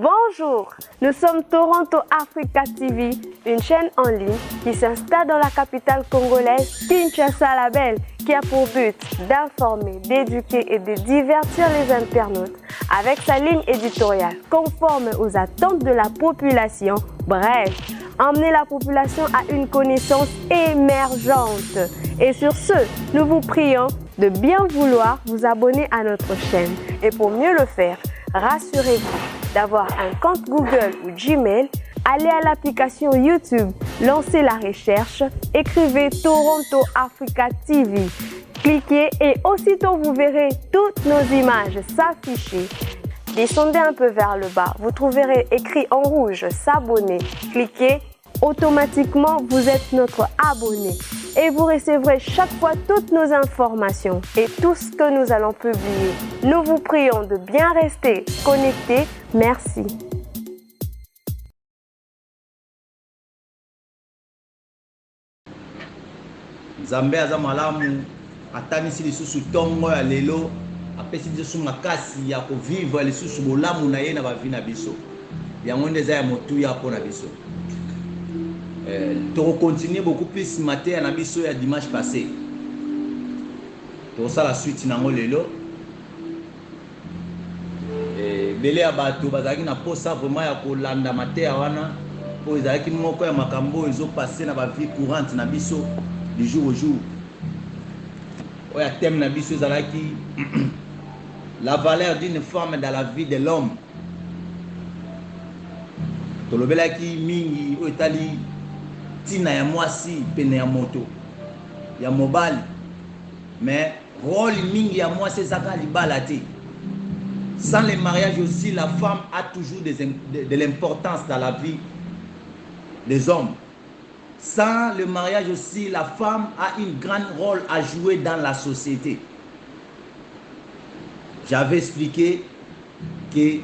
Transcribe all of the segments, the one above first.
Bonjour, nous sommes Toronto Africa TV, une chaîne en ligne qui s'installe dans la capitale congolaise, Kinshasa la Belle, qui a pour but d'informer, d'éduquer et de divertir les internautes avec sa ligne éditoriale conforme aux attentes de la population. Bref, emmener la population à une connaissance émergente. Et sur ce, nous vous prions de bien vouloir vous abonner à notre chaîne. Et pour mieux le faire, rassurez-vous d'avoir un compte Google ou Gmail, allez à l'application YouTube, lancez la recherche, écrivez Toronto Africa TV, cliquez et aussitôt vous verrez toutes nos images s'afficher. Descendez un peu vers le bas, vous trouverez écrit en rouge s'abonner, cliquez, automatiquement vous êtes notre abonné et vous recevrez chaque fois toutes nos informations et tout ce que nous allons publier. Nous vous prions de bien rester connectés. Merci. Nzambe aza malamu atanisi lisusu tongo ya lelo apesi biso makasi ya kovivre lisusu bolamu na ye na bavi na biso yango nde eza ya motuya mpona biso. Continuer beaucoup plus matin na biso ya dimanche passé. Ça la suite nango lelo. Bele ya bato bazaki na posa vraiment ya kolanda matin wana po ezaki moko ya makambo ezo passer na ba vie courante na biso du jour au jour. Oya thème na biso ezalaki la valeur d'une femme dans la vie de l'homme. Tolobelaki mingi o etali tina ya mwasi pene ya moto ya mobile, mais rôle mingi ya mwasi ezaka libala te. Sans le mariage aussi, la femme a toujours de l'importance dans la vie des hommes. Sans le mariage aussi, la femme a un grand rôle à jouer dans la société. J'avais expliqué que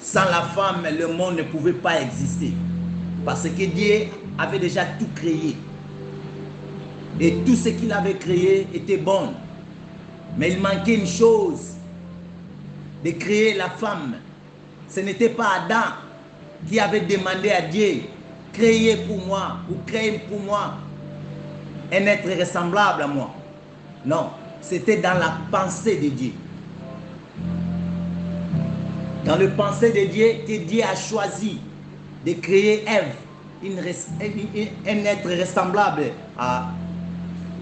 sans la femme, le monde ne pouvait pas exister. Parce que Dieu avait déjà tout créé. Et tout ce qu'il avait créé était bon. Mais il manquait une chose, de créer la femme. Ce n'était pas Adam qui avait demandé à Dieu, créez pour moi, ou créez pour moi un être ressemblable à moi. Non, c'était dans la pensée de Dieu. Dans le pensée de Dieu, que Dieu a choisi de créer Ève, un être ressemblable à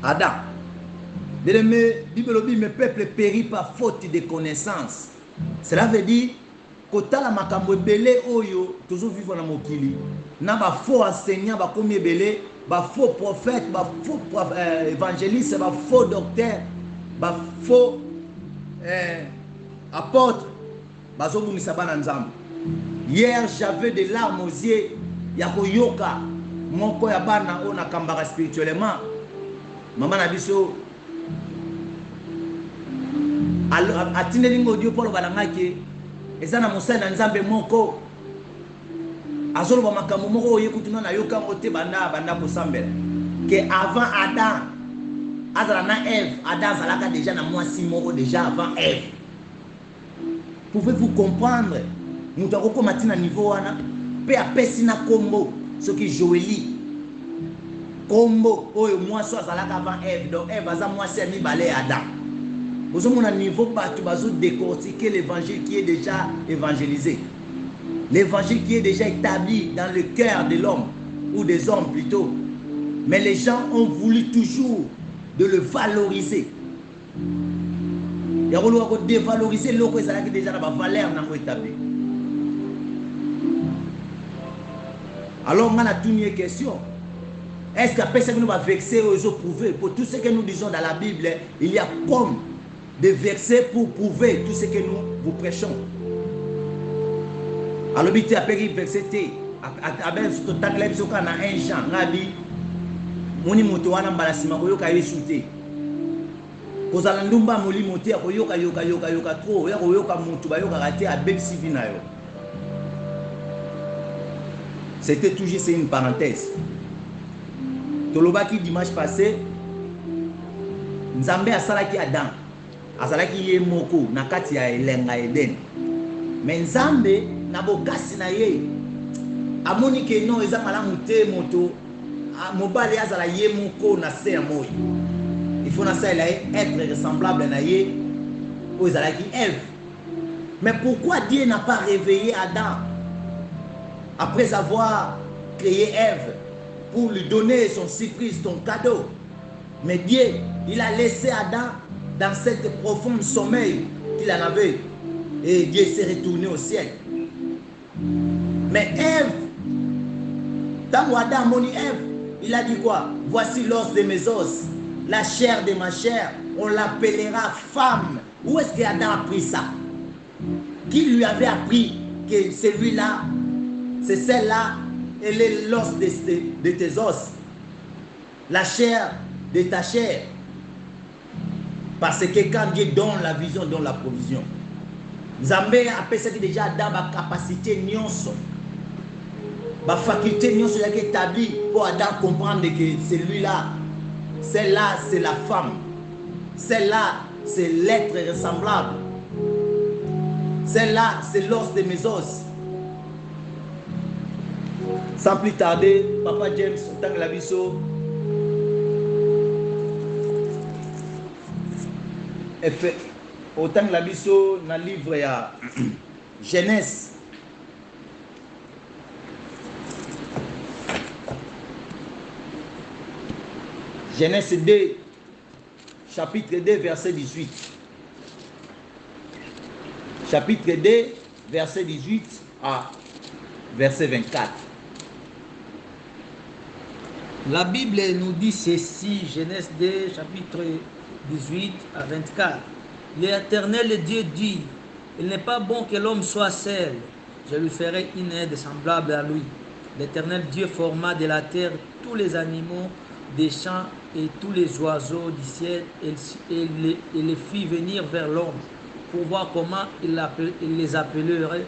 Adam. Bien-aimé, Bible dit, mes peuples périt par faute de connaissance. Cela veut dire que la makambo belé oyo toujours vivre na mokili na ba faux enseignants ba komi belé ba faux prophètes ba faux évangélistes ba faux docteurs ba faux apôtres bazo bungisa bana nzambe. Hier j'avais des larmes aux yeux ya koyoka moko ya bana on a kambara spirituellement maman na biso atindeli audio polo balangaki eza na mosala na nzambe moko azoloba makambo moko oyekutuna na yoka ngote banda kosambela que avant Adam azala na Ève, Adam azalaka déjà na mwasi moko déjà avant Ève. Pouvez-vous comprendre? Mutu akokoma tina niveau wana pe apesi na kombo soki Joélie kombo oyo mwasi azalaka avant Ève, donc Ève aza mwasi ya mibale ya Adam. Vous avez un niveau bateau bazo décortiquer l'évangile qui est déjà évangélisé. L'évangile qui est déjà établi dans le cœur de l'homme, ou des hommes plutôt. Mais les gens ont voulu toujours de le valoriser. Il y a voulu dévaloriser l'eau qui est déjà la valeur n'a établi. Alors on a une question. Est-ce qu'après ça nous va vexer aux autres prouver? Pour tout ce que nous disons dans la Bible, il y a comme des versets pour prouver tout ce que nous vous prêchons. Alors, il y a un verset, il y a un Jean, moni moto wana mbalasima koyoka yesute kozala ndumba molimo te koyoka yoka trop ya koyoka mutu bayoka raté a bebsi vina yo. C'était toujours c'est une parenthèse. Tolobaki dimanche passé Nzambe asalaki Adam azalaki ye moko na kati ya elenga Eden. Mais Nzambe na bokasi na ye amoni ke non eza malamu te moto mobali azala ye moko na se ya moi il faut na salela ye être ressemblable na ye oyo ezalaki Ève. Mais pourquoi Dieu n'a pas réveillé Adam après avoir créé Ève pour lui donner son surprise, son cadeau? Mais Dieu, il a laissé Adam dans cette profonde sommeil qu'il en avait. Et Dieu s'est retourné au ciel. Mais Ève, tant Adam moni Ève, il a dit quoi? Voici l'os de mes os, la chair de ma chair, on l'appellera femme. Où est-ce que Adam a pris ça? Qui lui avait appris que celui-là, c'est celle-là, elle est l'os de tes os, la chair de ta chair? Parce que quand Dieu donne la vision, donne la provision. Zambé a pensé déjà dans ma capacité nyonso, ma faculté nyonso qui est établie pour Adam comprendre que celui-là, celle-là, c'est la femme, celle-là, c'est l'être ressemblable. Celle-là, c'est l'os de mes os. Sans plus tarder, Papa James, autant que la biso, autant que la biso, dans le livre, il y a Genèse. Genèse 2, chapitre 2, verset 18. Chapitre 2, verset 18 à verset 24. La Bible nous dit ceci, Genèse 2, chapitre 18 à 24. L'Éternel Dieu dit, il n'est pas bon que l'homme soit seul, je lui ferai une aide semblable à lui. L'Éternel Dieu forma de la terre tous les animaux des champs et tous les oiseaux du ciel et les fit venir vers l'homme pour voir comment il les appellerait,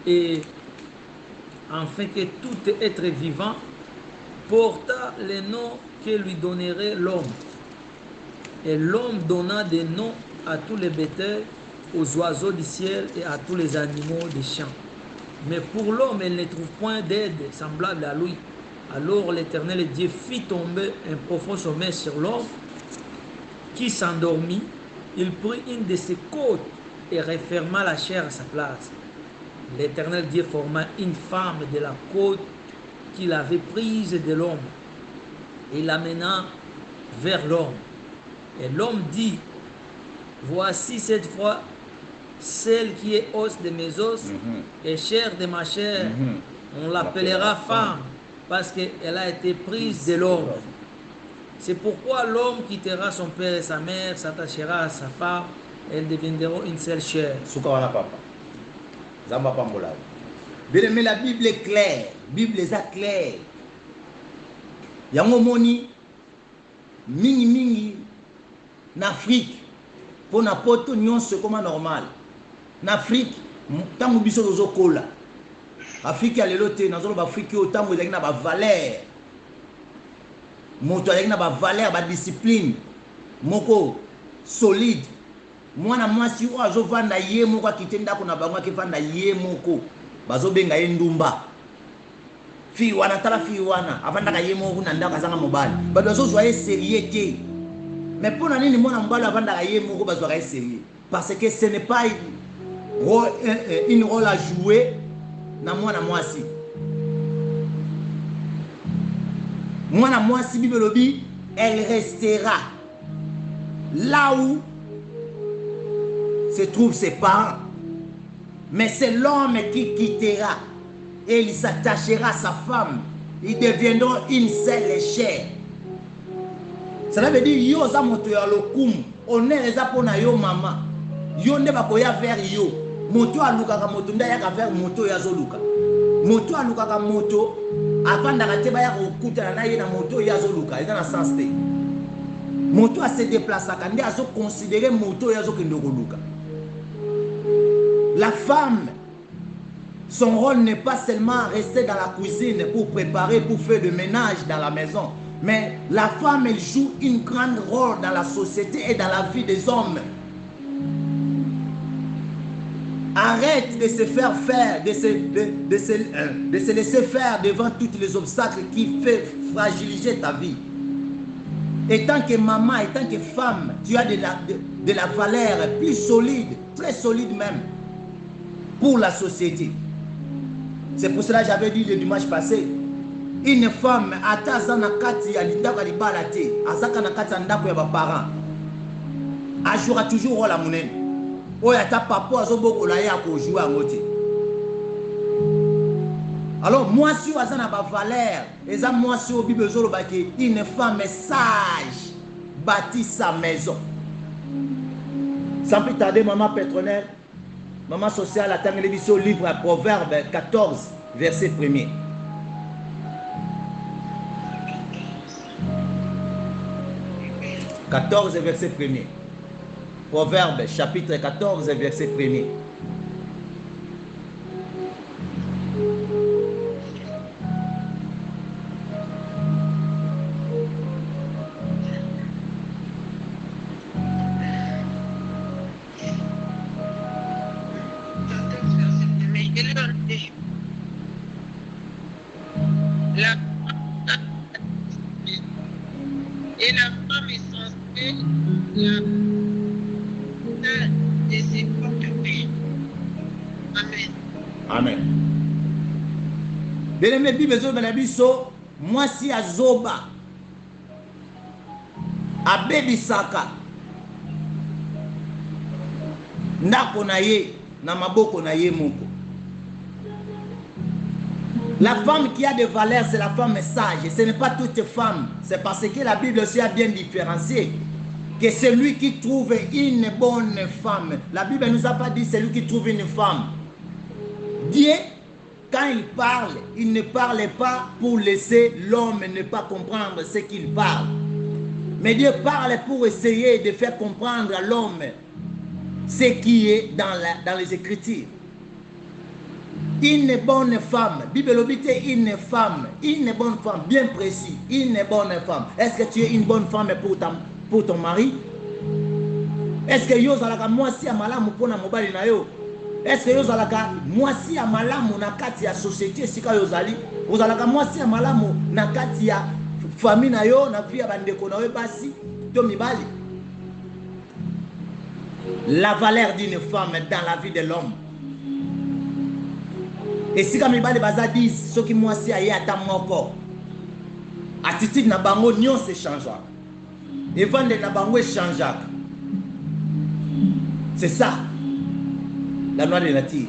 et afin que tout être vivant porta les noms que lui donnerait l'homme. Et l'homme donna des noms à tous les bétails, aux oiseaux du ciel et à tous les animaux des champs. Mais pour l'homme, il ne trouve point d'aide semblable à lui. Alors l'Éternel Dieu fit tomber un profond sommeil sur l'homme, qui s'endormit. Il prit une de ses côtes et referma la chair à sa place. L'Éternel Dieu forma une femme de la côte qu'il avait prise de l'homme et l'amena vers l'homme. Et l'homme dit, voici cette fois celle qui est os de mes os et chair de ma chair. On l'appellera femme parce qu'elle a été prise de l'homme. C'est pourquoi l'homme quittera son père et sa mère, s'attachera à sa femme, et elles deviendront une seule chair. Bien aimé, la Bible est claire. La Bible est claire. Yango moni mingi en Afrique pour na poto nyonso comme normal. En Afrique, tant biso dozo kola. Afrique ya lelo te nazolo ba Afrique autant vous na ba valeur. Moto avec na ba valeur, ba discipline. Moko solide. Mwana mwasi o azovanda ye moko akitenda ko na bango akivanda ye moko. Bazobenga ye ndumba. Fi wana tala fi wana avanda ka ye moko na ndaka zanga mobali. Ba bazozwa ye sérieux te. Mais pour nani mwana mobali avanda ka ye moko bazwa ka ye sérieux parce que ce n'est pas une rôle à jouer na mwana mwasi. Mwana mwasi Bible lobi, elle restera là où se trouvent ses parents. Mais c'est l'homme qui quittera et il s'attachera à sa femme. Ils deviendront une seule chair. Cela veut dire yo za moto ya lokumu. Honneur eza pona yo mama. Yo nde bakoya vers yo. Moto alukaka moto nda yaka vers moto ya zoluka. Moto alukaka moto avanda te ba ya kokutana na ye na moto ya zoluka. Eza na sens te. Moto a se déplaçaka nde azo considérer moto ya zo kende koluka. La femme, son rôle n'est pas seulement rester dans la cuisine pour préparer, pour faire le ménage dans la maison. Mais la femme, elle joue une grande rôle dans la société et dans la vie des hommes. Arrête de se faire faire, de se laisser faire devant tous les obstacles qui font fragiliser ta vie. Et tant que maman, et tant que femme, tu as de la valeur plus solide, très solide même, pour la société. C'est pour cela que j'avais dit le dimanche passé, une femme, ata zana kati ya litaka libala te, azaka na kati ya ndako ya parents, ajoura toujours rôle à monene. Oyo ata papa azobokola ya ko jouer yango te. Alors moi si aza na ba valeur, eza moi si au Bible zoloba ke une femme sage bâtit sa maison. Sans plus tarder, maman pétronière, maman sociale a terminé le livre à Proverbe 14 verset 1er. « 14 verset 1er. Proverbe chapitre 14 verset 1er. Et la femme est censée de ses propres pères. Amen. Amen. Bien-aimé, Bible zo moi si azoba abebisaka ndako na ye na maboko na ye moko. La femme qui a des valeurs, c'est la femme sage. Ce n'est pas toute femme. C'est parce que la Bible aussi a bien différencié que celui qui trouve une bonne femme. La Bible ne nous a pas dit celui qui trouve une femme. Dieu, quand il parle, il ne parle pas pour laisser l'homme ne pas comprendre ce qu'il parle. Mais Dieu parle pour essayer de faire comprendre à l'homme ce qui est dans les Écritures. Une bonne femme, Bible obite une bonne femme, bien précis, une bonne femme. Est-ce que tu es une bonne femme pour ton mari? Est-ce que yo zalaka mwasi ya malamu pona mobali na yo? Est-ce que yo zalaka mwasi ya malamu na kati ya société sika yo zali? Ozalaka mwasi ya malamu na kati ya famille na yo na pia bandeko na yo basi to mibali? La valeur d'une femme dans la vie de l'homme. Et si comme les baza disent, ceux qui moi si aye ata moko, attitude na bango nyon se changea. Et vendre na bango changea. C'est ça, la loi de la nature.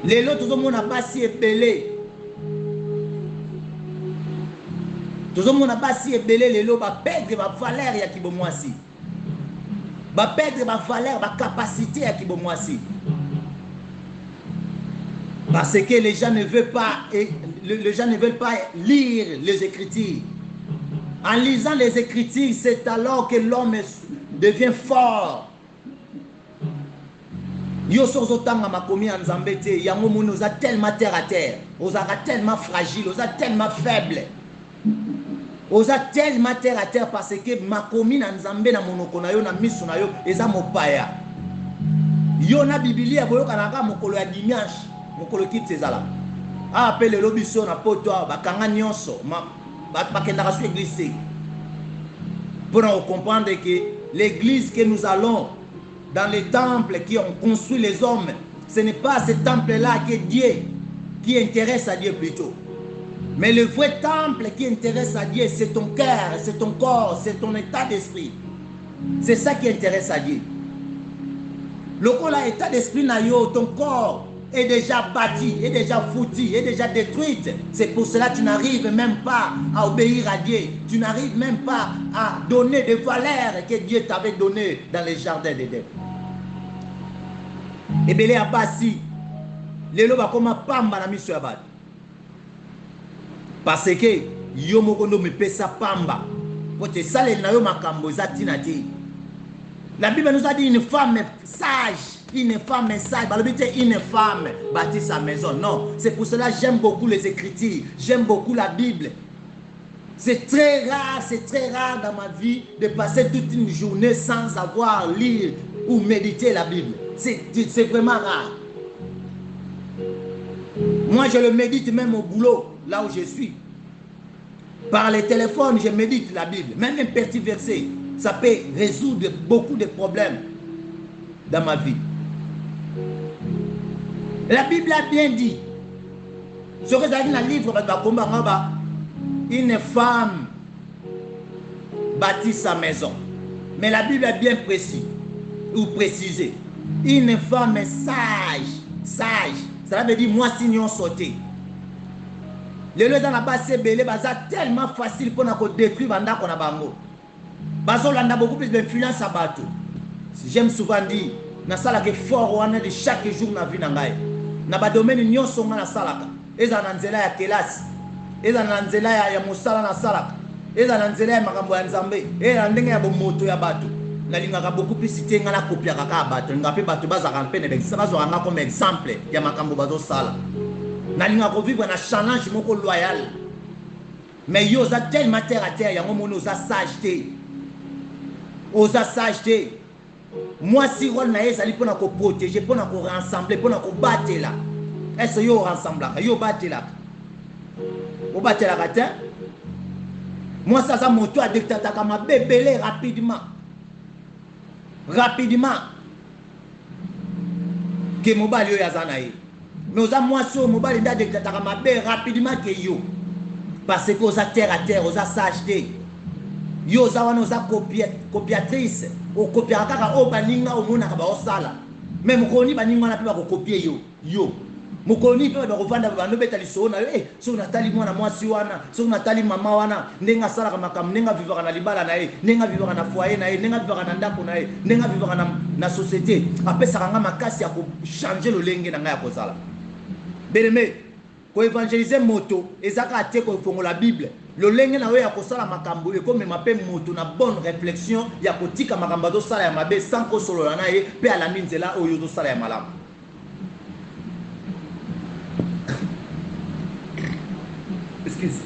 Les lots, tout le monde n'a pas si épelé. Tout le monde n'a pas si épelé les lots, va perdre ma valeur ya kibo moi si. Va perdre ma valeur, ma capacité ya kibo moi si. Parce que les gens ne veulent pas, les gens ne veulent pas lire les Écritures. En lisant les Écritures, c'est alors que l'homme devient fort. Yo sozotanga makomi en Zambete, yango moni oza tellement terre à terre, oza tellement fragile, oza tellement faible. Oza tellement terre à terre parce que makomi na Nzambe na monoko na yo na misu na yo eza mopaya. Yo na Biblia boyoka naka mokolo ya dimanche. Mokolo kiti ezala appelle le biso na poto bakanga nyonso bakendaka sur église pour comprendre que l'église que nous allons dans les temples qui ont construit les hommes, ce n'est pas ce temple là que Dieu qui intéresse à Dieu plutôt, mais le vrai temple qui intéresse à Dieu, c'est ton cœur, c'est ton corps, c'est ton état d'esprit. C'est ça qui intéresse à Dieu. Le corps là, état d'esprit na yo, ton corps est déjà bâti, est déjà foutu, est déjà détruite. C'est pour cela que tu n'arrives même pas à obéir à Dieu. Tu n'arrives même pas à donner des valeurs que Dieu t'avait données dans les jardins d'Éden. Et bien, les abassi, les loba comme pamba na miso ya bato. Parce que yo mokondo me pesa pamba. Pote sale na yo makambo za tina ti. La Bible nous a dit une femme sage. Une femme sage, une femme bâtit sa maison. Non, c'est pour cela que j'aime beaucoup les Écritures, j'aime beaucoup la Bible. C'est très rare dans ma vie de passer toute une journée sans avoir lu ou méditer la Bible. C'est vraiment rare. Moi, je le médite même au boulot, là où je suis. Par les téléphones, je médite la Bible. Même un petit verset, ça peut résoudre beaucoup de problèmes dans ma vie. La Bible a bien dit, ce que vous avez dans le livre, une femme bâtit sa maison. Mais la Bible est bien précisé. Une femme sage. Ça veut dire moi si nous sauté. Les gens dans la base c'est tellement facile pour nous détruire banda qu'on a bango. Bazo landa beaucoup plus d'influence à bateau. J'aime souvent dire na sala que fort wana de chaque jour na vie na ngai. Na ba domaine nyonso nga na salaka. Eza na nzela ya kelasi. Eza na nzela ya musala na salaka. Eza na nzela ya makambo ya nzambe. Eza ndenge ya bomoto ya bato. Na lingaka beaucoup plus cité nga na kopia kaka bato. Ngape bato bazaka mpene bek. Ça bazo nga comme exemple ya makambo bazo sala. Na lingaka vivre na challenge moko loyal. Mais yo za tellement terre à terre yango mono za sageté. Oza sageté. Moi si rôle na ezali pona ko protéger, pona ko rassembler, pona ko battre là. Est-ce yo rassemble yo battre là. O battre la ratin. Moi ça moto a dictateur comme bébélé rapidement. Que mobile yo yazana yi. Mais oza moi so mobile nda dictateur comme bé rapidement que yo. Parce que oza terre à terre, oza sageté. Yo za wana oza copiatrice o copier kaka o baninga o mona ka ba osala même mokoni baninga na pe ba ko copier yo mokoni pe ba ko vanda ba no betali so na so natali mwana mwasi wana so natali mama wana ndenga sala ka makam ndenga vivaka na libala na ndenga vivaka na foyer na ndenga vivaka na ndako na ndenga vivaka na société apesa kanga makasi ya ko changer le lenge na nga ya kozala beleme ko évangéliser moto ezaka te ko fongola Bible le lenge na we ya kosala makambo e comme mape moto na bonne réflexion ya kotika makambo do sala ya mabe sans ko solo na ye pe ala minzela oyo do sala ya malamu. Excuse.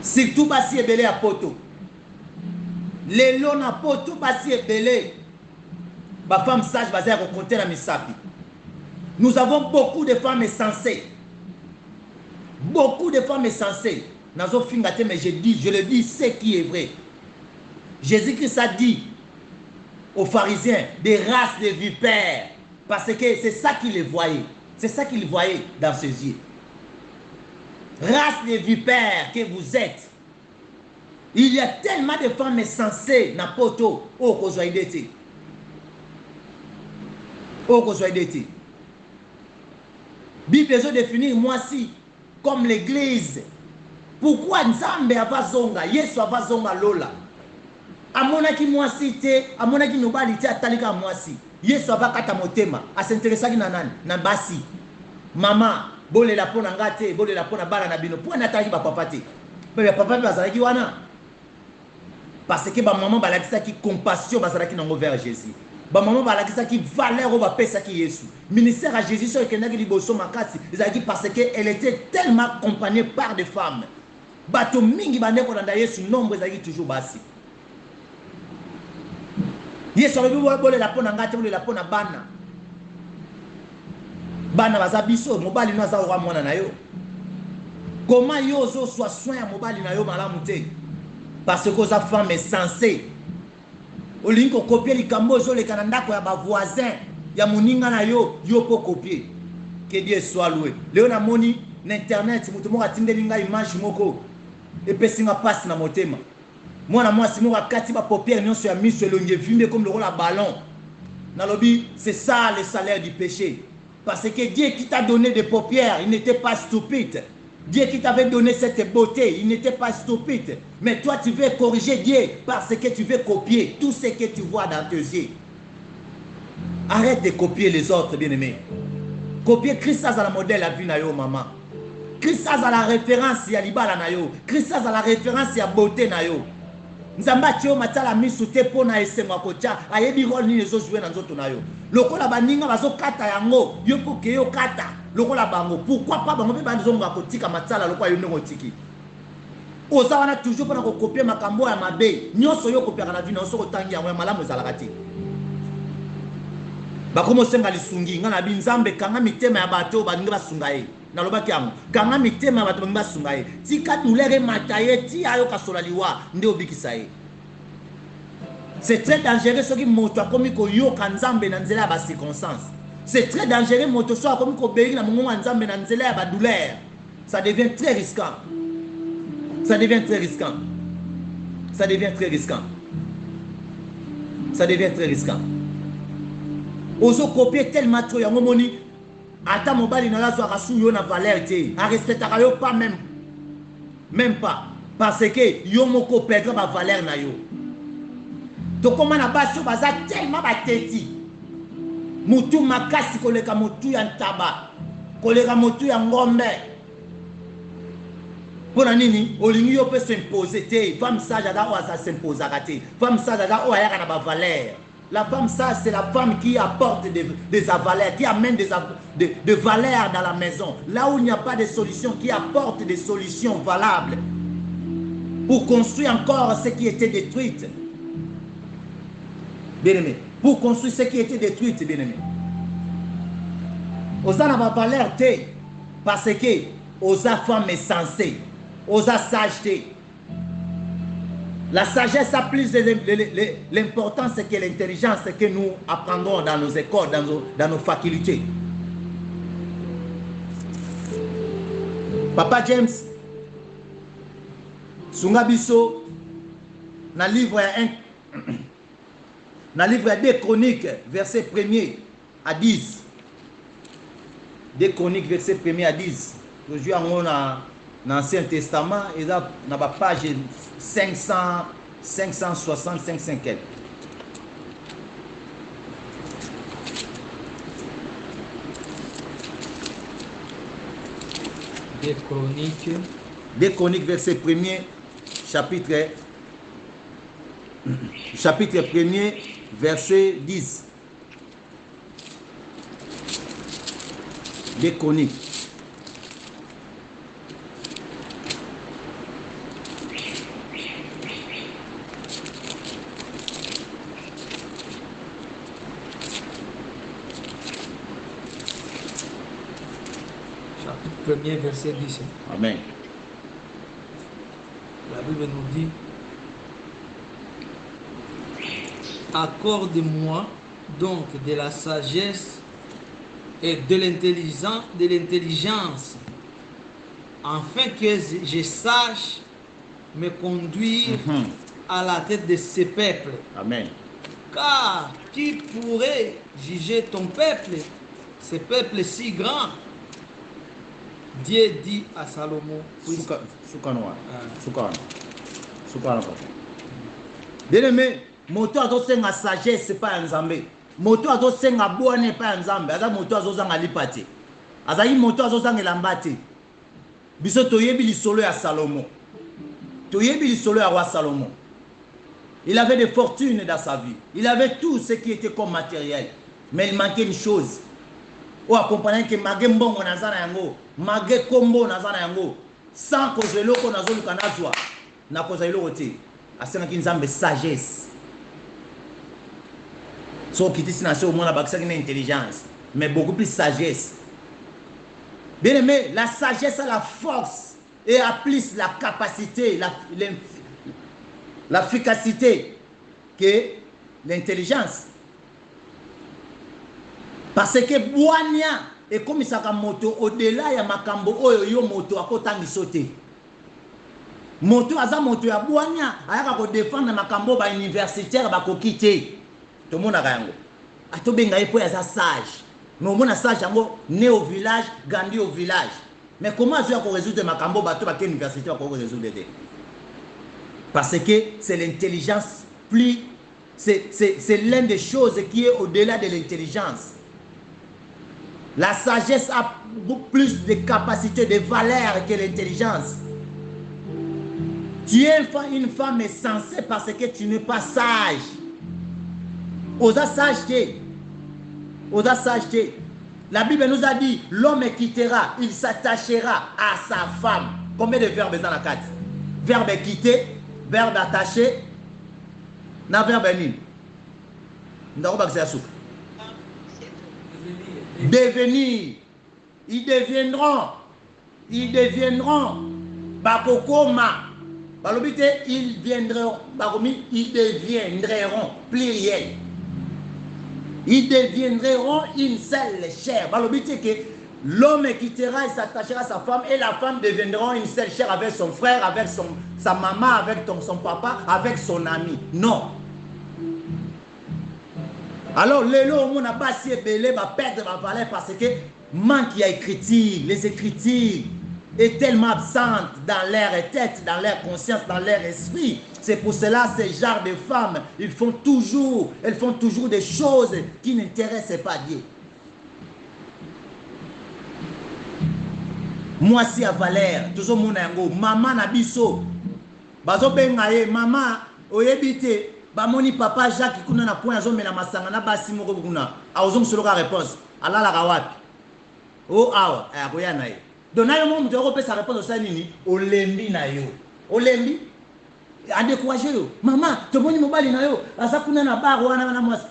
Surtout basi ebele ya poto. Lelo na poto basi ebele. Ba femme sage bazaya ko compter na misapi. Nous avons beaucoup de femmes sensées. Beaucoup de femmes sensées. Mais je le dis, ce qui est vrai. Jésus-Christ a dit aux pharisiens des races de vipères. Parce que c'est ça qu'il les voyait. C'est ça qu'il voyait dans ses yeux. Race de vipères que vous êtes. Il y a tellement de femmes sensées dans poto. Oh, qu'on soit aidé. Oh, qu'on soit aidé. Bible a défini moi si comme l'église. Pourquoi Nzambe avazonga, Yesu avazonga lola. Amonaki mwasi te, amonaki nobali te atalika mwasi. Yesu avakata motema, asinteresaki na nani, na basi. Mama, bole la pona ngate, bole la pona bala na bino. Pourquoi nataki ba papa te? Pe papa bazalaki wana. Parce que ba maman balakisa ki compassion bazalaki nango vers Jésus. Ba maman balakisa ki valeur ba pesa ki Yesu. Ministère à Jésus sur kenaki liboso makasi, ezalaki parce que elle était tellement accompagnée par des femmes. Bato mingi bande ko nda Yesu nombre ezalaki toujours basi. Yesu alobi bole la pona ngate bole la pona bana. Bana baza biso mobali no aza roi mwana na yo. Comment yo zo soit soin ya mobali na yo malamu te? Parce que sa femme est censée. Olingo copier likambo zo le kanandako ya ba voisin ya moninga na yo po copier. Que Dieu soit loué. Léo na moni na internet mutu mo atindeli nga image moko et pesinga passe na motema. Mwana mwasi moko akati ba paupière nyonso ya miso elonge vimbe comme le rôle à ballon. Na lobi c'est ça le salaire du péché. Parce que Dieu qui t'a donné des paupières, il n'était pas stupide. Dieu qui t'avait donné cette beauté, il n'était pas stupide. Mais toi, tu veux corriger Dieu parce que tu veux copier tout ce que tu vois dans tes yeux. Arrête de copier les autres, bien-aimés. Copier Christ à la modèle à vie na yo, maman. Christ à la référence à libala na yo. Christ à la référence à beauté na yo. Nzamba tio matala misu te pona esenga kocha ayebi role ni ezo jouer na nzoto na yo. Lokola baninga bazo kata yango yo poke yo kata lokola bango pourquoi pas bango pe banzo nga kotika matala lokwa yo ndongo tiki. Oza wana toujours pona ko copier makambo ya mabe nyonso yo kopiaka na vie na so kotangi yango ya malamu ezalaka ti. bakomo senga lisungi ngana binzambe kanga mitema ya bato baninga basunga ye nalobaki yango kanga mitema ya bato baninga basunga ye tika douleur emata ye ti ayo kasola liwa nde obikisa ye. C'est très dangereux soki moto akomi koyoka nzambe na nzela ya bacirconstance. C'est très dangereux moto so akomi kobeli na mongongo ya nzambe na nzela ya badouleur. Ça devient très risquant. Ça devient très risquant. Ça devient très risquant. Ça devient très risquant. Ozo copier tellement trop yango moni ata mobali na lazo akasu yo na valeur te a respectaka yo pas même pas parce que yo moko perdre ba valeur na yo. To koma na baso baza tellement bateti mutu makasi koleka mutu ya ntaba koleka mutu ya ngombe pona nini olingi yo pe s'imposer te femme sage ada o asa s'imposer kate femme sage ada o ayaka na ba valeur. La femme sage, c'est la femme qui apporte des valeurs, qui amène des valeurs dans la maison. Là où il n'y a pas de solution, qui apporte des solutions valables pour construire encore ce qui était détruit. Bien-aimé, pour construire ce qui était détruit, bien-aimé. Osa n'a pas valeur, parce que osa femme est sensée, osa sageté. La sagesse a plus l'importance que l'intelligence que nous apprendrons dans nos écoles, dans nos facultés. Papa James, Sungabiso, dans le livre 2 Chroniques, verset 1er à 10. 2 Chroniques, verset 1er à 10. Aujourd'hui, on a dans l'Ancien Testament, il y a la page 565. Des Chroniques, verset 1er, chapitre 1er, verset 10. Des Chroniques. Premier verset 10. Amen. La Bible nous dit: accorde-moi donc de la sagesse et de l'intelligence, afin que je sache me conduire à la tête de ce peuple. Amen. Car qui pourrait juger ton peuple, ce peuple si grand? Dieu dit à Salomon. Bien aimé, moto azosenga sagesse c'est pas nzambe. Moto azosenga boane pas nzambe. Aza moto azozanga lipate. Azali moto azozanga lambate. Biso toyebi lisolo ya Salomon. Toyebi lisolo ya roi Salomon. Il avait des fortunes dans sa vie. Il avait tout ce qui était comme matériel. Mais il manquait une chose. O accompagner que magé mbongo nazana yango, magé kombo nazana yango, sans cause loko nazoluka nazwa, na cause eloko te. Asenga ki nzambe sagesse. So kitisi na so mona bakisa ki intelligence, mais beaucoup plus sagesse. Bien aimé, la sagesse a la force et a plus la capacité, l'efficacité que l'intelligence. Parce que boania et comme ça moto au-delà ya makambo oyo yo moto akotangi sauter. Moto aza moto ya boania ayaka ko défendre makambo ba universitaire ba ko quitter. To mona yango. Atobenga epo ya za sage. No mona sage yango né au village, grandi au village. Mais comment ça ko résoudre makambo ba to ba universitaire ko résoudre? Parce que c'est l'intelligence plus c'est l'une des choses qui est au-delà de l'intelligence. La sagesse a beaucoup plus de capacités, de valeur que l'intelligence. Tu es une femme sensée parce que tu n'es pas sage. Osa sageté. Osa sageté. La Bible nous a dit, l'homme quittera, il s'attachera à sa femme. Combien de verbes dans la carte? Verbe quitter, verbe attacher, na verbe nul. Nous avons pas que c'est devenir. Ils deviendront. Bakokoma. Balobite, ils deviendront, pluriel. Ils deviendront une seule chair. Balobite que l'homme quittera et s'attachera à sa femme et la femme deviendra une seule chair avec son frère, avec sa maman, avec son papa, avec son ami. Non. Alors, on n'a pas si belé, va perdre ma valeur parce que manque y a écriture. Les écritures est tellement absente dans leur tête, dans leur conscience, dans leur esprit. C'est pour cela ces genres de femmes, elles font toujours des choses qui n'intéressent pas Dieu. Moi si à Valère, toujours mon ango, maman nabiso, bazo bengaye, maman oyebite, bamoni papa Jacques kuna na point azo mena masanga na basi moko kuna, aozong solo ka réponse, ala la kawapi. Oh awa, akoya nae. Donc na yo mo mto ko pesa réponse sa nini, olembi na yo. Olembi a découragé yo. Maman, to moni mobali na yo, asa kuna na bar wana na mwasi.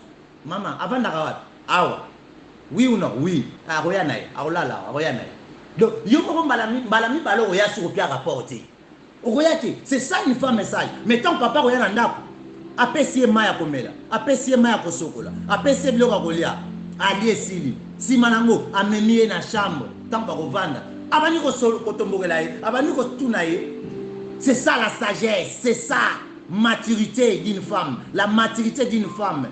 Maman, avant na kawapi. Awa. Oui ou non? Oui. Akoya nae, aolala, akoya nae. Donc, yo ko balami balo oya sur pia rapporter. Okoyaki, c'est ça une femme message. Mais tant papa oya na ndako, apesi maya komela, apesi maya kosokola, apesi biloko kolia, ali esili. Si manango amemie na chambre, tant pa kovanda, abani ko solo kotombokela ye, abani ko tuna ye. C'est ça la sagesse, c'est ça maturité d'une femme, la maturité d'une femme.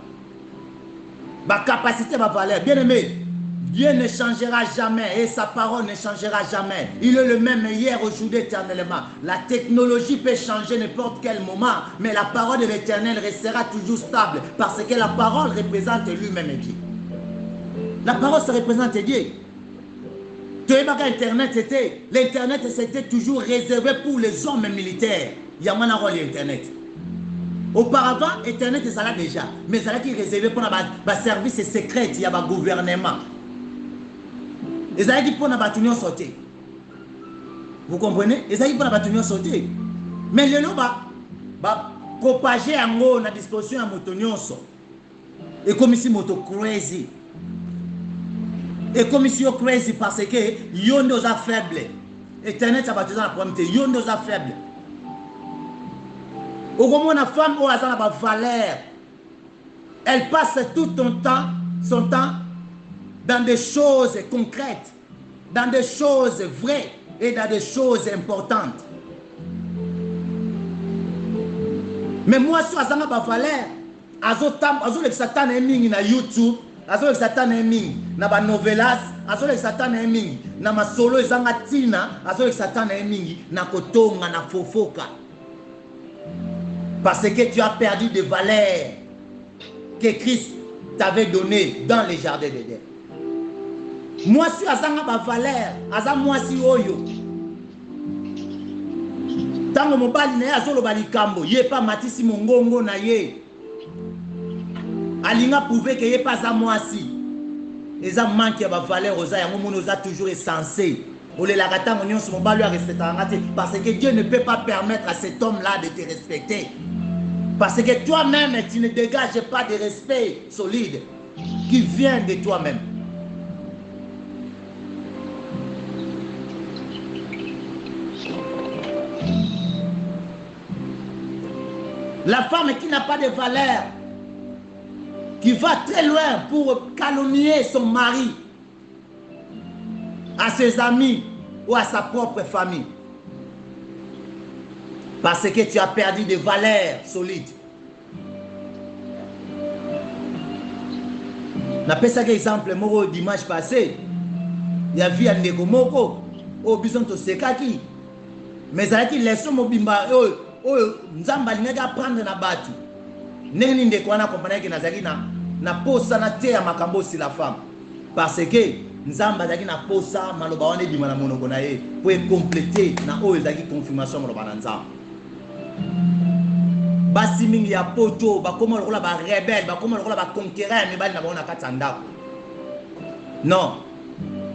Ma capacité, ma valeur, bien aimé. Dieu ne changera jamais et sa parole ne changera jamais. Il est le même hier, aujourd'hui, éternellement. La technologie peut changer n'importe quel moment, mais la parole de l'Éternel restera toujours stable parce que la parole représente lui-même Dieu. La parole se représente Dieu. Tu sais pas qu'Internet c'était, l'Internet c'était toujours réservé pour les hommes militaires. Il y a moins de rôle l'Internet. Auparavant, Internet c'est là déjà, mais c'est là qui est réservé pour les services secrets, il y a le gouvernement. Et ça qui pour la union sauter. Vous comprenez? Et ça qui pour la union sauter. Mais le lot va propager en haut la disposition à motonyon so. Et comme ici moto crazy. Et comme ici crazy parce que yon dos a faible. Internet ça va te la problème yon dos a faible. Au moment la femme au hasard n'a pas valeur. Elle passe tout son temps dans des choses concrètes, dans des choses vraies et dans des choses importantes. Mais moi, si je n'ai pas valeur, je vais Satan na YouTube, je vais Satan na novelas, je vais Satan na ma solo ezanga tina, je vais Satan na kotonga na fofoka. Parce que tu as perdu des valeurs que Christ t'avait données dans les jardins d'Éden. Moi si azanga ba valeur, aza moi si oyo. Tango mobali na azolo balikambo, ye pa matisi mongongo na ye. Alinga prouver que ye pas à moi si. Eza manque ya ba valeur oza yango mono oza toujours censé. Ole la katango nyonso mobali a respecter parce que Dieu ne peut pas permettre à cet homme-là de te respecter. Parce que toi-même tu ne dégages pas de respect solide qui vient de toi-même. La femme qui n'a pas de valeur, qui va très loin pour calomnier son mari, à ses amis ou à sa propre famille. Parce que tu as perdu des valeurs solides. Je vais vous exemple dimanche passé. Il y a vu un ndeko moko au bison to sekaki. Mais ça qui laisse mon bimba nzamba linga prendre na batu. Neni ndeko wana compagnie que nazaki na posa na te ya makambo si la femme. Parce que nzamba zaki na posa maloba wana bima na monoko na ye pour compléter na oyo zaki confirmation maloba na nzamba. Basi mingi ya poto bakoma lokola ba rebelle bakoma lokola ba conquérant mibali na bona katanda. Non.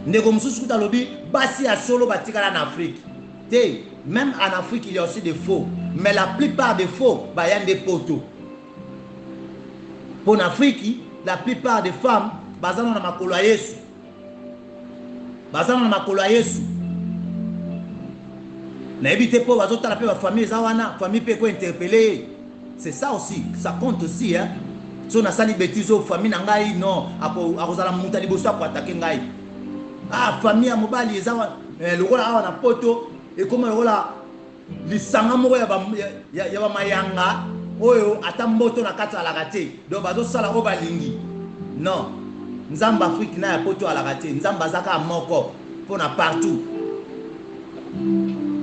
Ndeko mususu kuta lobi basi ya solo batikala na Afrique. Même en Afrique, il y a aussi des faux. Mais la plupart des faux, il y a des poteaux. Pour l'Afrique, la plupart des femmes, elles ont des baza na makolo ya Yesu na éviter pour bazo tala pe ba famille za wana famille pe ko interpeller. C'est ça aussi, ça compte aussi hein. So na sali bêtise au famille na ngai non akozala muta liboso ko attaquer ngai. Ah famille ya mobali za lokola awa na poto et comme lokola lisanga moko ya ba mayanga oyo atamboto na kata la raté. Donc bazo sala ko balingi. Non. Nzamba Afrique na ya poto ala raté. Nzamba zaka moko pona partout.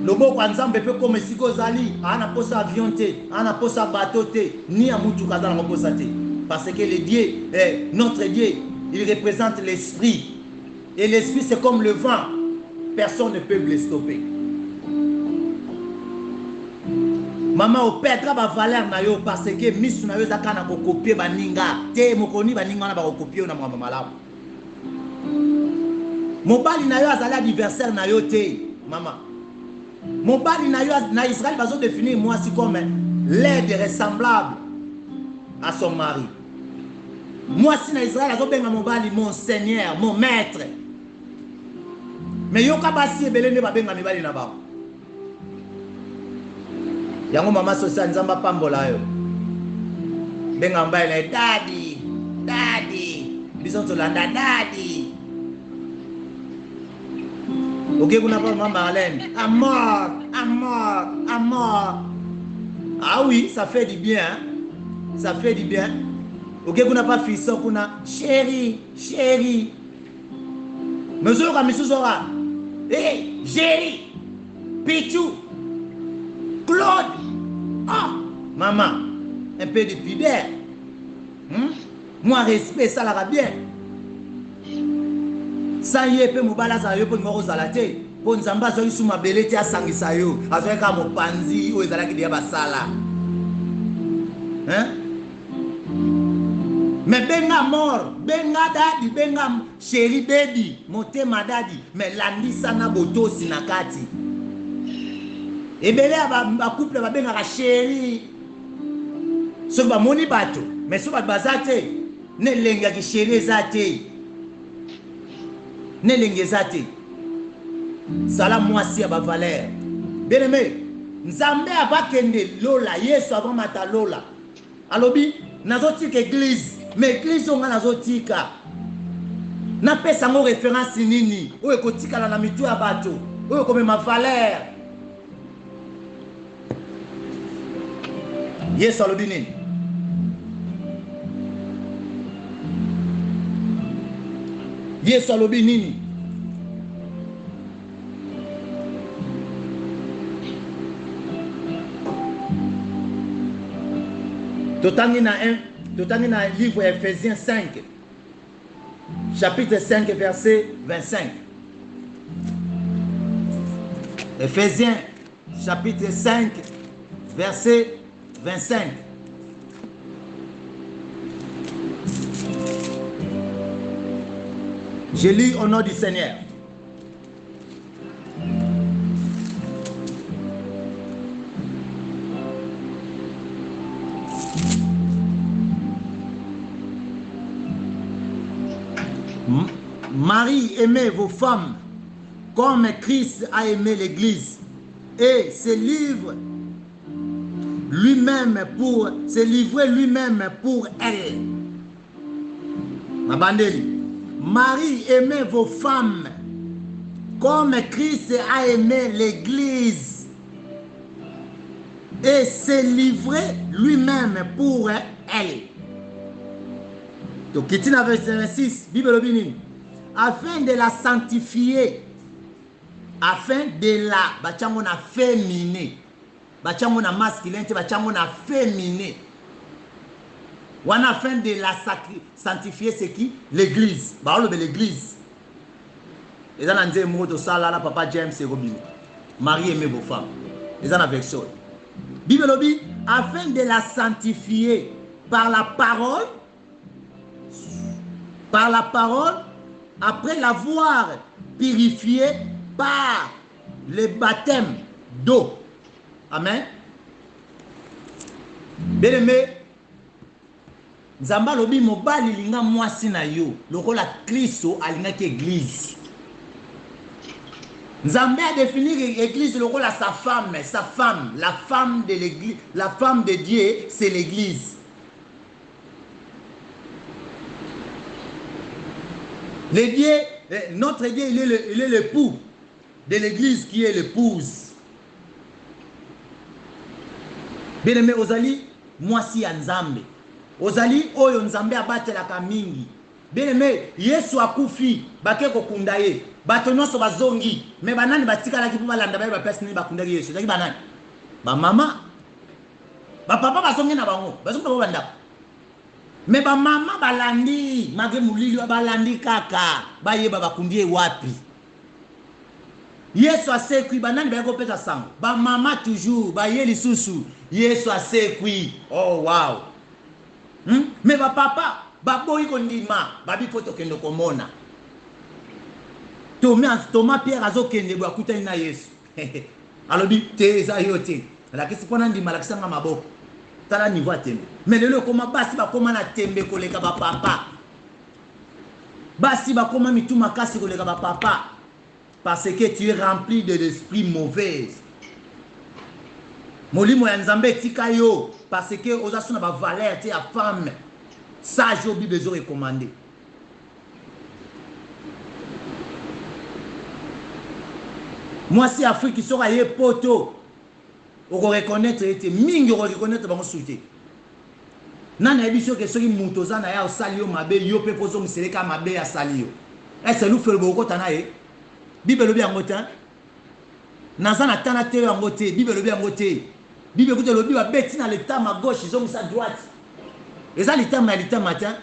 Lobo kwa nzambe pe comme siko zali ana posa avion te, ana posa bateau te, ni a mutu kaza na posa te. Parce que le Dieu, notre Dieu, il représente l'esprit. Et l'esprit c'est comme le vent. Personne ne peut le stopper. Maman au perdra ba valeur na yo parce que misu na yo zaka na ko copier baninga. Te mokoni baninga na ba ko copier na mama malamu. Mobali na yo azali adversaire na yo te, maman. Mon bali na Israël va définir moi si comme l'aide ressemblable à son mari. Moi si na Israël va benga mon bali mon Seigneur, mon maître. Mais yo kabasi ebele ne ba benga mi bali na ba. Yango mama social nzamba pambola yo. Benga mbaye na daddy, daddy. Bison to landa daddy. Ok, vous n'avez pas Marlène. À mort, à mort, à mort. Ah oui, ça fait du bien. Hein? Ça fait du bien. Ok, vous n'avez pas fait ça, vous n'avez chérie, chérie. Monsieur le Monsieur Zora. Hé, chérie. Pichou. Claude. Ah, maman. Un peu de pudeur. Moi, respect, ça la va bien. Sans y être mobile, ça y est pour nous zalater. Pour nous embasser sur ma belleté à sangisayo. Avec un mot panzi ou ezala qui dit basala. Hein? Mais benga mort, benga dadi, benga chéri baby, monte ma dadi. Mais landi sana boto sinakati. Et belé a couple va benga la chéri. So ba moni bato, mais so ba bazate. Ne lenga ki chéri zate. Ne lengezate. Sala mwasi ya ba valeur. Bien aimé, nzambe abakende lola, Yesu avant mata lola. Alobi, nazotika église, mais église onga nazotika. Na pesa ngo référence nini? Oyo kotika na mitu ya bato. Oyo comme ma valeur. Yesu alobi nini? Yesu alobi nini? Totangi na livre Ephésiens 5 chapitre 5 verset 25. Ephésiens chapitre 5 verset 25. Je lis au nom du Seigneur. Marie, aimez vos femmes comme Christ a aimé l'Église et se livrer lui-même pour elle. Ma bandeli. Marie, aimez vos femmes comme Christ a aimé l'Église et se livrer lui-même pour elle. Donc, Kitina verset 26, Bible Binin, afin de la sanctifier, afin de la, bachangona féminin, bachangona masculin, bachangona féminin. Wana afin de la sanctifier, c'est qui? L'église. Bah, l'église. Et ça, on dit, moto sala, la papa James et Robin. Marie aimez vos femmes. Et ça, on a version. Bible dit, afin de la sanctifier par la parole, après l'avoir purifié par le baptême d'eau. Amen. Bien aimé, Nzamba lobi mobali linga mwasi na yo, lokola Kristo alinga ki église. Nzambe a défini l'église le rôle à sa femme, la femme de l'église, la femme de Dieu, c'est l'église. Notre Dieu, il est l'époux de l'église qui est l'épouse. Bien aimé, Ozali, moi si à Nzambe. Ozali, oyo Nzambe abate la kamingi. Bien aimé, Yesu akufi, bake kokundaye. Bato nyonso bazongi, mais banani batikala ki pour balanda ba personne ba kundaki Yesu. Zaki banani? Ba mama. Ba papa bazongi na bango, bazongi ba banda. Mais ba mama balandi, mage mulili balandi kaka, ba yeba bakundie wapi. Yesu asekwi banani ba ko pesa sango. Ba mama toujours, ba yeli susu, Yesu asekwi. Oh wow. Mais ba papa, ba boyi ko ndima, ba bi foto kendo komona. Thomas Pierre azokende bo akuta na Yesu. Alobi te eza yote. La kisi pona ndima la kisanga maboko. Tala niveau atembe. Mais lelo koma basi ba koma na tembe koleka ba papa. Basi ba koma mituma kasi koleka ba papa. Parce que tu es rempli de l'esprit mauvais. Molimo ya Nzambe tika yo parce que ozasuna ba valeur te ya femme. Sage au Bible zo recommandé. Moi, si Afrique qui sera yé poto, on va reconnaître, mingi on va reconnaître dans mon soutien. Nana ebiso que ceux qui montent na ya salio mabe yo pe poso museleka mabe ya salio. Est-ce nous fait beaucoup tanae? Bible le bien ngotin. Nazana tana te en ngote, Bible le bien ngote. Bible écoute le Bible beti na l'état à gauche, ils ont sa droite. Et ça l'état matin.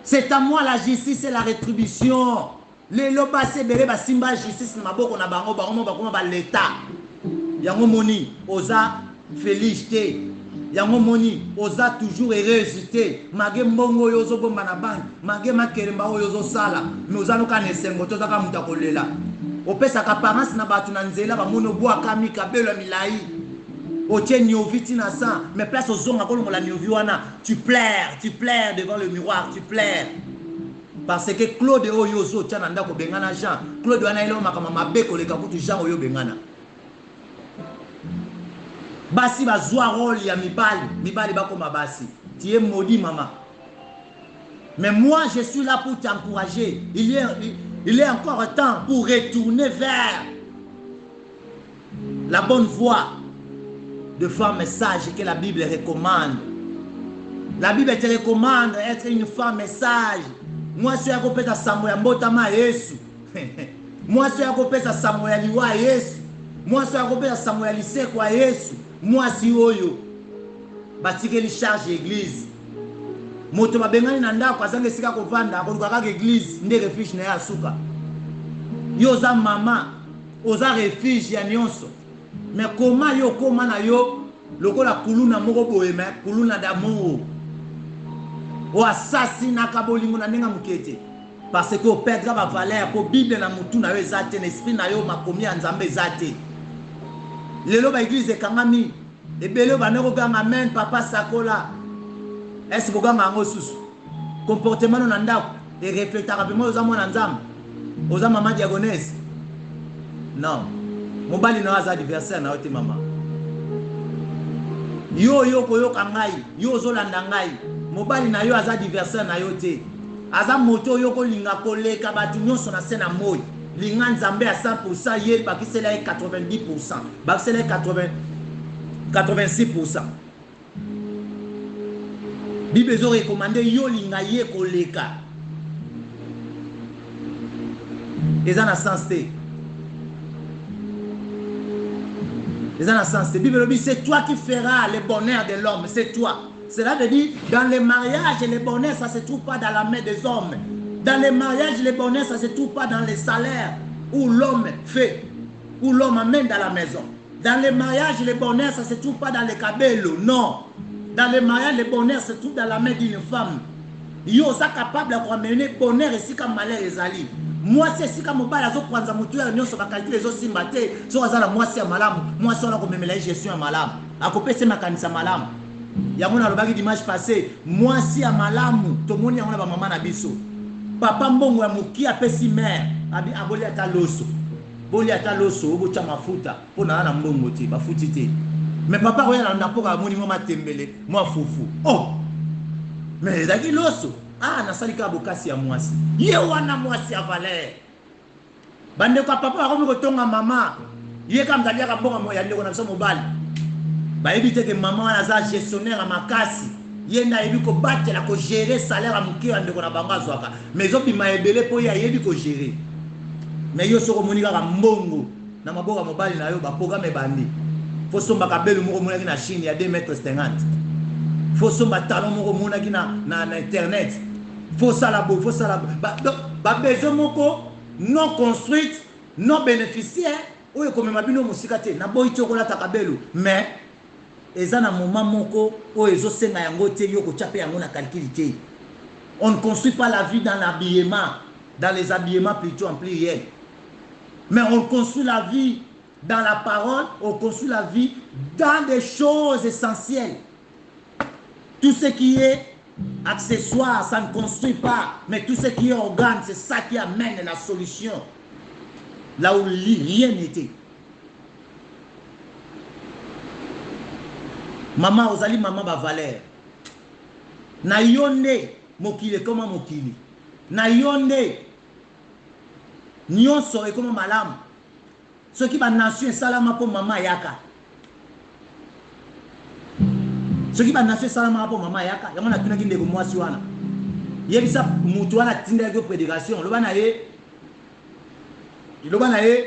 C'est à moi la justice et la rétribution. Les loba se bere ba simba justice na maboko na bango bakoma ba l'état. Yango moni oza félicité. Yango moni oza toujours heureuse te. Mage mbongo yo zo bomba na bank, mage makeremba yo zo sala. Mais oza loka na sengo to zaka muta kolela. Opesa ka parents na batu na nzela ba mono boa kami kabelo milai. Otie nioviti na sa, mais place ozonga ko la niovi wana, tu pleures devant le miroir, tu pleures. Parce que Claude Oyozo tient ndako bengana Jean. Claude wana ilo makama mabeko le kaputu Jean oyo bengana. Basi bazwa rôle ya mibali bako mabasi. Tu es maudit maman. Mais moi je suis là pour t'encourager. Il est encore temps pour retourner vers la bonne voie de femme sage que la Bible recommande. La Bible te recommande d'être une femme sage. Moi, je suis à côté de Samuel Mbotama Yesu. Moi, je suis à côté de Samuel Liwa Yesu. Moi, je suis à côté de Samuel Lisekwa Yesu. Moi, je suis Oyo. Batike li charge l'église. Moto mabengani na ndako azange sika kovanda akoluka l'église nde refuge na ya suka. Yo za mama, oza refuge ya nyonso. Mais comment yo koma na yo lokola kuluna moko boye mais kuluna d'amour. O assassina kabolingo na nenga mukete parce que o perdra ba valeur ko Bible na mutu na yo ezate esprit na yo makomi ya Nzambe ezate. Lelo ba église kangami ebele ba neko ganga amen papa sakola. Est-ce que ganga ngo susu comportement na ndako et reflecter rapidement aux amona Nzambe aux maman diagonesse. Non. Mobali na aza adversaire na yote mama. Yo koyoka ngai, yo zolanda ngai. Mobali na yo aza adversaire na yote. Aza moto yo ko linga koleka batu nyonso na sena moi. Linga Nzambe à 100% ye bakisela 90%. Bakisela 86%. Bible zo recommandé yo linga ye koleka. Eza na sens te. La Bible dit c'est toi qui feras le bonheur de l'homme, c'est toi. Cela veut dire dans les mariages, le bonheur ça se trouve pas dans la main des hommes. Dans les mariages, le bonheur ça se trouve pas dans les salaires où l'homme fait, où l'homme amène dans la maison. Dans les mariages, le bonheur ça se trouve pas dans les cabellos, non. Dans les mariages, le bonheur se trouve dans la main d'une femme. Yo ça capable de ramener bonheur et si comme malheur les alliés. Moi c'est si comme mobile azo kwanza mutu ya nyonso bakalite ezo simba te so azala moi c'est malamu moi c'est on a komemela gestion ya malamu akopesa makanisa malamu yango na lobaki dimanche passé moi c'est ya malamu to moni yango na ba mama na biso papa mbongo ya muki apesi mère abi aboli ata loso boli ata loso bocha mafuta pona na mbongo te bafuti te. Mais papa oya na poka moni mama tembele moi fufu. Oh. Mais ezaki loso. Ah na salika bokasi ya mwasi. Ye wana mwasi ya valeur. Bande kwa papa akomi kotonga mama. Ye kam dalia ka bonga mo ya ndeko na biso mobali. Ba éviter que maman wana za gestionnaire makasi. Ye na yebi ko batela ko gérer salaire a muki ya ndeko na banga zwaka. Mais zo bima ebele po ya yebi ko gérer. Mais yo soko monika ka mbongo na maboka mobali na yo ba programme bandi. Faut somba ka belu moko monaki na Chine ya 2,50 m. Faut somba talon moko monaki na internet. Faut ça la beau, faut ça la ba besoin moko non construite, non bénéficiaire. Oyo comme mabino musika te na boyi chokola takabelu. Mais eza na moment moko oyo ezo senga yango te yo ko chape yango na calculité. On ne construit pas la vie dans l'habillement, dans les habillements plutôt en pluriel. Mais on construit la vie dans la parole, on construit la vie dans des choses essentielles. Tout ce qui est accessoire, ça ne construit pas. Mais tout ce qui est organe, c'est ça qui amène la solution. Là où rien n'était. Maman, ozali maman ba valeur. Na yonde mokili comme mokili. Na yonde nyonso e comme malamu. Ce qui va nation salama pour maman yaka. Ce qui va nation salama pour maman yaka. Yango na tunaki ndeko mwasi wana. Yebisa mutu wana tinda yo prédication. Loba na ye. Loba na ye.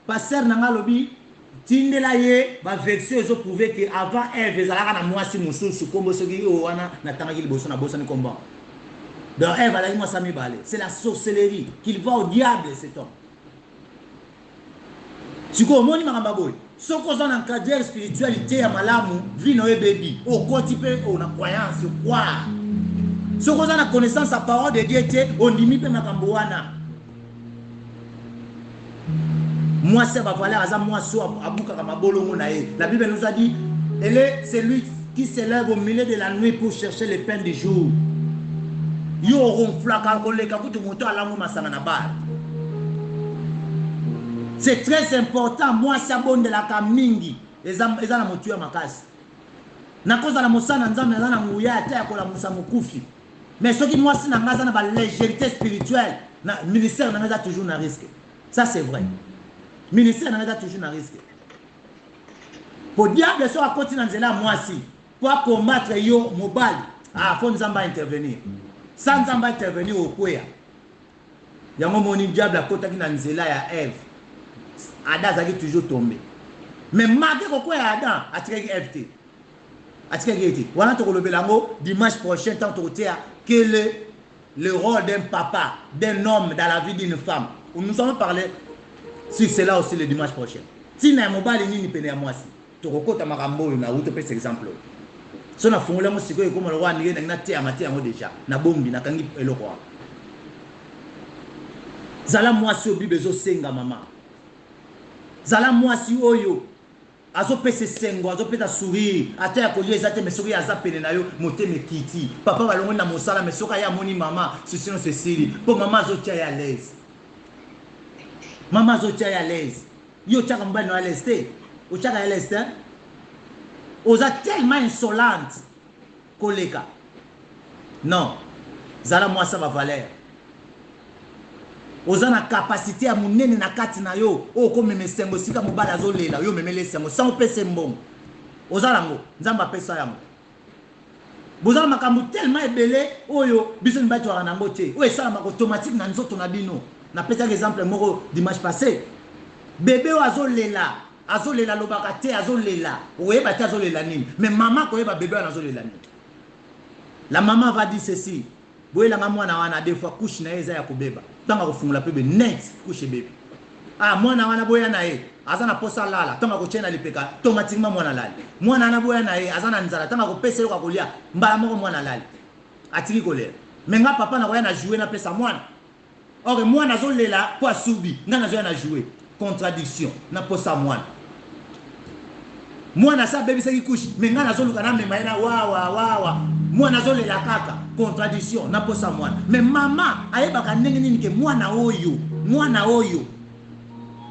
Pasteur nanga lobi tindela ye ba version ezo prouver que avant Ève ezalaka na mwasi mususu kombo soki o wana na tangaki liboso na bosa ni komba. Donc Ève ala moi sami balé. C'est la sorcellerie qu'il va au diable cet homme. Si vous avez un peu de cadre spiritualité à malamu, vie no baby, au quotidien, on a croyance, quoi. Si vous avez la connaissance de la parole de Dieu, on dit que Makambouana. Moi, c'est ma valeur, moi, la Bible nous a dit, c'est lui qui se lève au milieu de la nuit pour chercher le pain du jour. Yo ronflaka koleka kutu moto alango masanga bar. C'est très important. Moi, c'est bon de la kamingi. Les gens ont tué ma casse. Na cause de la moussana, nous avons un mouillard à terre pour la moussa moukufi. Mais ce qui moi, c'est la légèreté spirituelle. Le ministère n'a toujours un risque. Ça, c'est vrai. Le ministère n'a toujours un risque. Pour diable, soit à continuer là, moi, si. Pour combattre yo, mobile, ah, faut nous intervenir. Sans nous intervenir au poya. Il y a un moment où diable a côté qui n'a nzela ya Ève. Adam a toujours tombé. Mais malgré quoi Adam a tiré FT. A tiré FT. Voilà ton relevé l'amour dimanche prochain tant que le rôle d'un papa, d'un homme dans la vie d'une femme. Nous allons parler sur cela aussi le dimanche prochain. Si na mobile ni pene ya mwasi, to kokota makambo na uto pesa exemple. So na fungula mo siko ko mo wa ni na te amati yango déjà. Na bombi na kangi eloko. Zala mwasi obi bezo senga mama. Zala mwasi oyo azo pese sengo azo peta sourire ata ya kolia ezate me sourire aza pene na yo moteme kiti papa balongo na mosala me soka ya moni mama sinon c'est siri po mama azo tia ya l'aise mama azo tia ya l'aise yo tia mbana na l'aise te o tia ya l'aise te oza tellement insolente koleka non zala mwasi ba valeur ozana capacité à munene na kati na yo o ko meme sengo sika mobala azolela yo memele sengo sans pese mbongo ozala ngo nzamba pesa yango bozala makambo tellement ebele oyo biso mbati wa nango te o esala mako automatique na nzoto na bino na pesa exemple moko dimanche passé bébé o azolela lobaka te azolela oyeba te azolela nini mais maman ko yeba bébé azolela nini la maman va dire ceci boyela nga mwana wana des fois couche na eza ya kobeba tanga kufungula pebe net couche bébé ah mwana wana boya na ye azana posa lala tanga ko chena lipeka automatiquement mwana lali mwana na boya na ye azana nzala tanga ko pesa yo ka kolia mbala moko mwana lali atiki kolera menga papa na koya na jouer na pesa mwana or mwana zolela kwa subi nga na zoya na jouer contradiction na posa mwana sa bébé seki couche menga na zoluka na mema ina wa mwana zolela kaka contradiction na posa mwana mais mama ayebaka ndenge nini ke mwana oyo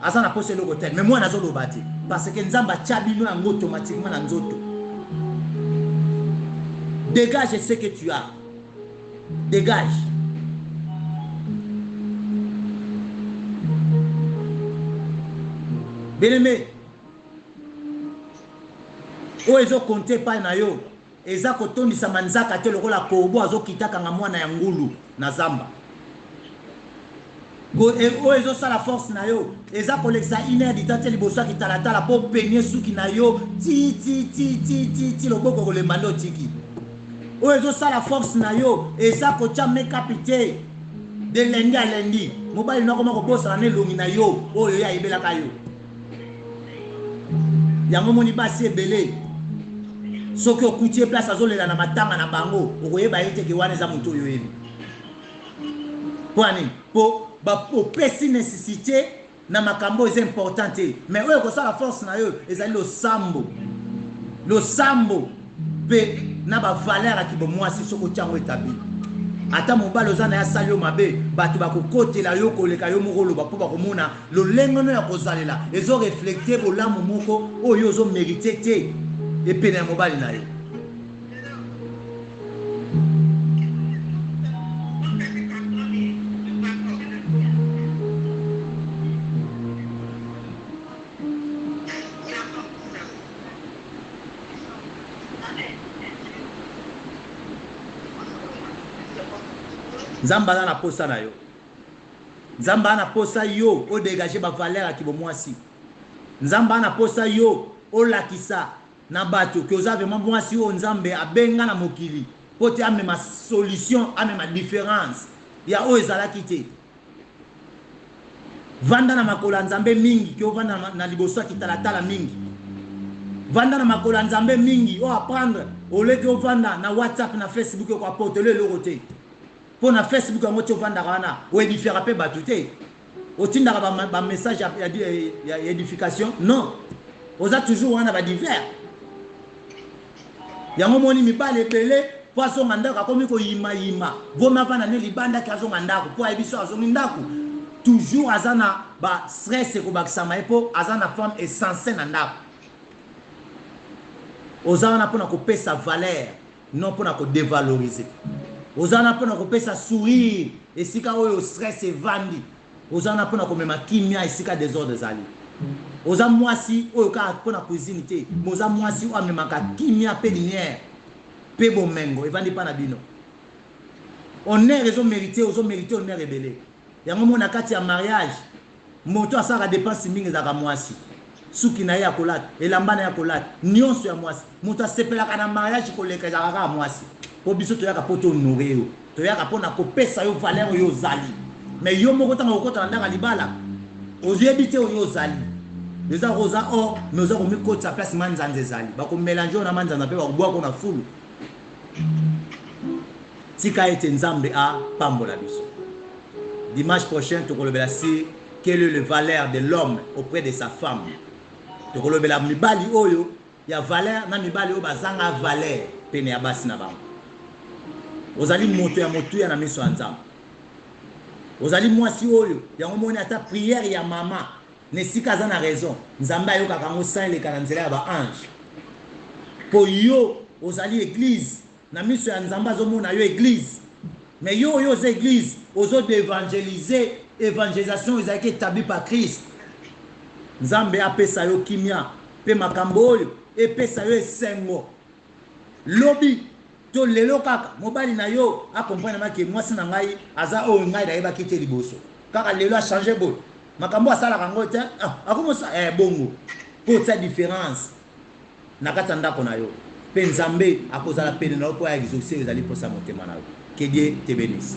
aza na posa eloko te mais moi nazoloba te parce que nzambe atia bino yango automatiquement na nzoto. Dégage ce que tu as. Dégage. Bien-aimé, oyo ezokonte epai na yo eza kotondisa manzaka te lokola kobo azokitaka mwana ya ngulu na zamba. Oyo ezosala force na yo eza kolekisa 1 heure ditante liboso akitalatala mpo penye suki na yo ti loboko kolemba nde otiki. Oyo ezosala force na yo eza kotya make-up te de lendi a lendi mobali nakoma kobosana na elongi na yo oyo ye ayebelaka yo. Yango moni basi ebele soki okuti place azolela na matanga na bango okoyeba ye te ke wana eza moto oyo yebi. Po ani po opesi nécessité na makambo eza important te mais oyo ekosala force na yo ezali losambo mpe na bavaleur ya kibomwasi soki otya yango etabli. Ata mobali oza na ye asali yo mabe bato bakokotela yo koleka yo moko oloba mpo bakomona lolenge no ya kozalela ezoreflekte bolamu moko oyo ozomérite te epene ya mobali na yo. Nzamba na posa na yo. Nzamba na posa yo o dégager ba valeur ya kibomwasi. Nzamba na posa yo o lakisa na bato ke oza vraiment mwasi o nzambe abenga na mokili. Pote ame ma solution, ame ma différence. Ya o ezalaki te. Vanda na makola nzambe mingi ke o vanda na liboso kitalatala mingi. Vanda na makola nzambe mingi o apprendre au lieu que o vanda na WhatsApp na Facebook ko apporter le côté. Pour na Facebook yango ti ovanda wana o édifiera pe batu te otindaka ba message ya édification non oza toujours wana ba divers yango moni mibale ebele po azonga ndako akomi koyima voma vana ne libanda ki azonga ndako po ayebiso azongi ndako toujours aza na ba stress ekobakisama ye po aza na femme essentielle na ndako oza wana mpona kopesa valeur non mpona kodévaloriser. Ozana pona kopesa sourire esika oyo stress evandi. Ozana pona komema kimia esika désordre zali. Oza mwasi oyo ka pona cuisine te. Moza mwasi o amemaka kimia pe lumière. Pe bomengo evandi pa na bino. Honneur ezo mériter honneur rebelle. Yango mona kati ya mariage. Moto asaka dépense mingi za ka mwasi. Suki na ya kolate, elamba na ya kolate, nyonso ya mwasi. Moto asepelaka na mariage koleka za ka mwasi. Po biso toyaka poto nourrir yo toyaka pona kopesa yo valeur yo zali mais yo moko tanga okota ndanga libala oyebi te yo zali eza rosa or mais oza komikotisa place manzanza ezali bakomélange yo na manzanza mpe bakobwako na fulu. Tika ete nzambe a pambola biso. Dimanche prochain tokolobela si quelle est la valeur de l'homme auprès de sa femme. Tokolobela mibali oyo ya valeur na mibali oyo bazanga valeur pene ya basi na bango. Ozali moto ya motuya na miso ya nzambe. Ozali mwasi oyo yango moni ata prière ya mama nesika aza na raison nzambe ayokaka yango sa eleka na nzela ya ba ange. Po yo ozali église na miso ya nzambe azomona yo église mais yo oza église ozo d'évangéliser évangélisation ezalaki établi par Christ. Nzambe apesa yo kimia pe makambo oyo epesa yo esengo lobi to lelo kaka mobali na yo a comprendre que mwasi na ngai aza o ngai da yeba kite liboso kaka lelo a changer bo makambo asala kango te akomosa bongo po ta différence na kata ndako na yo pe nzambe akozala pene na yo po ya exaucer ezali po sa motema na yo. Que Dieu te bénisse.